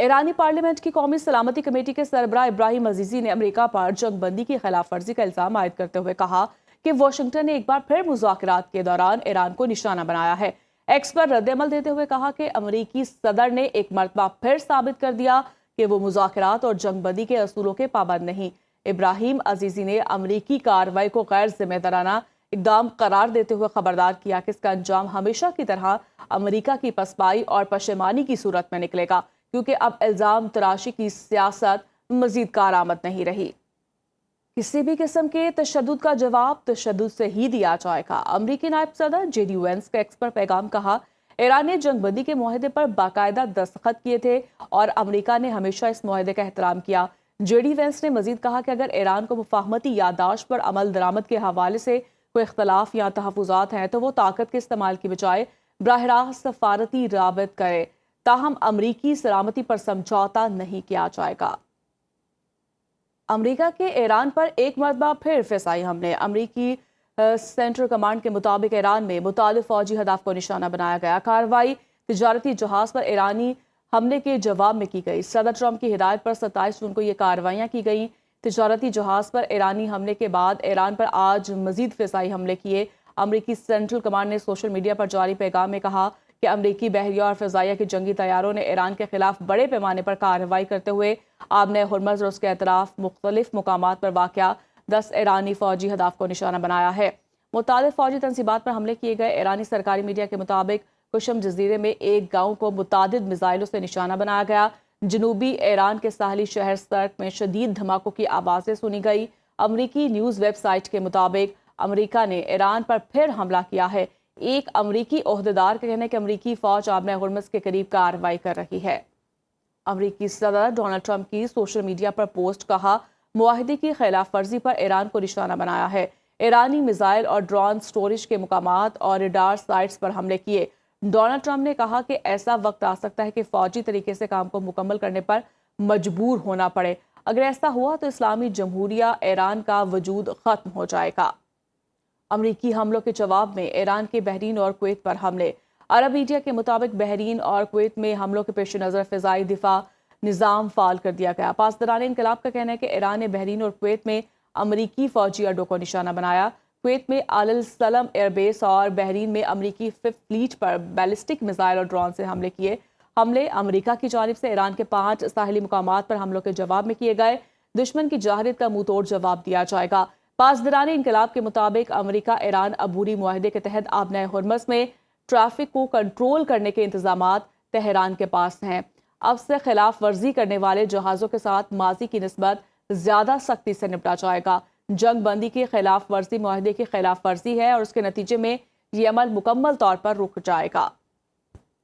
ایرانی پارلیمنٹ کی قومی سلامتی کمیٹی کے سربراہ ابراہیم عزیزی نے امریکہ پر جنگ بندی کی خلاف ورزی کا الزام عائد کرتے ہوئے کہا کہ واشنگٹن نے ایک بار پھر مذاکرات کے دوران ایران کو نشانہ بنایا ہے۔ ایکس پر رد عمل دیتے ہوئے کہا کہ امریکی صدر نے ایک مرتبہ پھر ثابت کر دیا کہ وہ مذاکرات اور جنگ بندی کے اصولوں کے پابند نہیں۔ ابراہیم عزیزی نے امریکی کارروائی کو غیر ذمہ دارانہ اقدام قرار دیتے ہوئے خبردار کیا کہ اس کا انجام ہمیشہ کی طرح امریکہ کی پسپائی اور پشیمانی کی صورت میں نکلے گا، کیونکہ اب الزام تراشی کی سیاست مزید کارآمد نہیں رہی۔ کسی بھی قسم کے تشدد کا جواب تشدد سے ہی دیا جائے گا۔ امریکی نائب صدر جے ڈی وینس کا ایکس پر پیغام کہا، ایران نے جنگ بندی کے معاہدے پر باقاعدہ دستخط کیے تھے اور امریکہ نے ہمیشہ اس معاہدے کا احترام کیا۔ جے ڈی وینس نے مزید کہا کہ اگر ایران کو مفاہمتی یادداشت پر عمل درآمد کے حوالے سے کوئی اختلاف یا تحفظات ہیں تو وہ طاقت کے استعمال کی بجائے براہ راست سفارتی رابط کرے، تاہم امریکی سلامتی پر سمجھوتہ نہیں کیا جائے گا۔ امریکہ کے ایران پر ایک مرتبہ پھر فضائی حملے۔ امریکی سینٹرل کمانڈ کے مطابق ایران میں متعدد فوجی ہدف کو نشانہ بنایا گیا۔ کارروائی تجارتی جہاز پر ایرانی حملے کے جواب میں کی گئی۔ صدر ٹرمپ کی ہدایت پر 27 جون کو یہ کارروائیاں کی گئیں۔ تجارتی جہاز پر ایرانی حملے کے بعد ایران پر آج مزید فضائی حملے کیے۔ امریکی سینٹرل کمانڈ نے سوشل میڈیا پر جاری پیغام میں کہا کہ امریکی بحریہ اور فضائیہ کے جنگی طیاروں نے ایران کے خلاف بڑے پیمانے پر کارروائی کرتے ہوئے آبنہ ہرمز اور اس کے اطراف مختلف مقامات پر واقع 10 ایرانی فوجی ہدف کو نشانہ بنایا ہے۔ متعدد فوجی تنصیبات پر حملے کیے گئے۔ ایرانی سرکاری میڈیا کے مطابق کشم جزیرے میں ایک گاؤں کو متعدد میزائلوں سے نشانہ بنایا گیا۔ جنوبی ایران کے ساحلی شہر سرک میں شدید دھماکوں کی آوازیں سنی گئی۔ امریکی نیوز ویب سائٹ کے مطابق امریکہ نے ایران پر پھر حملہ کیا ہے۔ ایک امریکی عہدیدار کا کہنا ہے کہ امریکی فوج آبنہ ہرمز کے قریب کارروائی کر رہی ہے۔ امریکی صدر ڈونلڈ ٹرمپ کی سوشل میڈیا پر پوسٹ کہا، معاہدے کی خلاف ورزی پر ایران کو نشانہ بنایا ہے۔ ایرانی میزائل اور ڈرون سٹوریج کے مقامات اور ریڈار سائٹس پر حملے کیے۔ ڈونلڈ ٹرمپ نے کہا کہ ایسا وقت آ سکتا ہے کہ فوجی طریقے سے کام کو مکمل کرنے پر مجبور ہونا پڑے۔ اگر ایسا ہوا تو اسلامی جمہوریہ ایران کا وجود ختم ہو جائے گا۔ امریکی حملوں کے جواب میں ایران کے بحرین اور کویت پر حملے۔ عرب میڈیا کے مطابق بحرین اور کویت میں حملوں کے پیش نظر فضائی دفاع نظام فعال کر دیا گیا۔ پاسداران انقلاب کا کہنا ہے کہ ایران نے بحرین اور کویت میں امریکی فوجی اڈوں کو نشانہ بنایا۔ کویت میں آل السلم ایئر بیس اور بحرین میں امریکی 5th فلیٹ پر بیلسٹک میزائل اور ڈرون سے حملے کیے۔ حملے امریکہ کی جانب سے ایران کے 5 ساحلی مقامات پر حملوں کے جواب میں کیے گئے۔ دشمن کی جارحیت کا منہ توڑ جواب دیا جائے گا۔ پاسداران انقلاب کے مطابق امریکہ ایران عبوری معاہدے کے تحت آبنہ ہرمز میں ٹریفک کو کنٹرول کرنے کے انتظامات تہران کے پاس ہیں۔ اب سے خلاف ورزی کرنے والے جہازوں کے ساتھ ماضی کی نسبت زیادہ سختی سے نپٹا جائے گا۔ جنگ بندی کی خلاف ورزی معاہدے کی خلاف ورزی ہے اور اس کے نتیجے میں یہ عمل مکمل طور پر رک جائے گا۔